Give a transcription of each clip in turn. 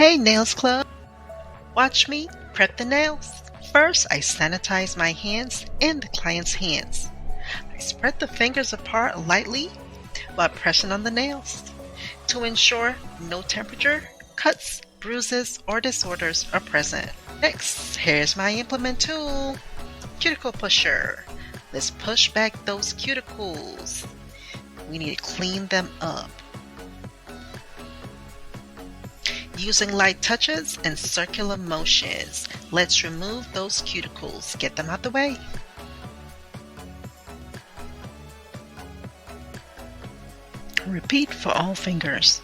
Hey Nails Club, watch me prep the nails. First, I sanitize my hands and the client's hands. I spread the fingers apart lightly while pressing on the nails to ensure no temperature, cuts, bruises, or disorders are present. Next, here's my implement tool, cuticle pusher. Let's push back those cuticles. We need to clean them up. Using light touches and circular motions, let's remove those cuticles. Get them out the way. Repeat for all fingers.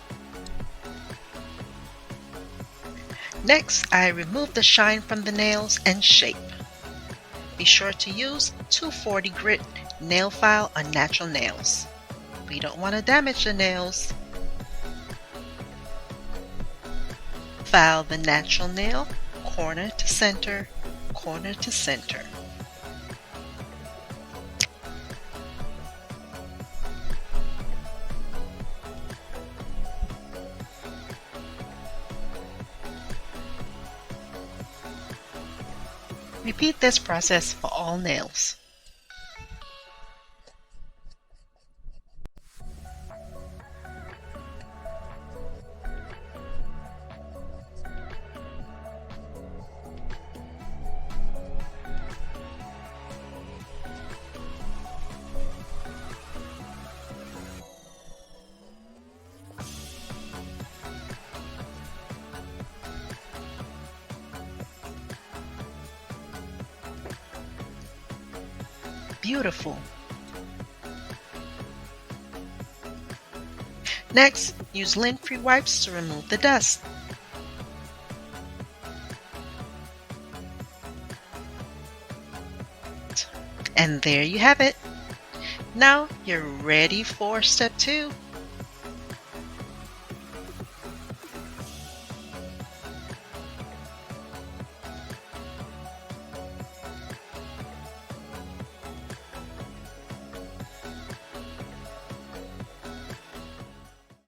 Next, I remove the shine from the nails and shape. Be sure to use 240 grit nail file on natural nails. We don't want to damage the nails. File the natural nail corner to center, corner to center. Repeat this process for all nails. Beautiful. Next, use lint-free wipes to remove the dust. And there you have it. Now you're ready for step 2.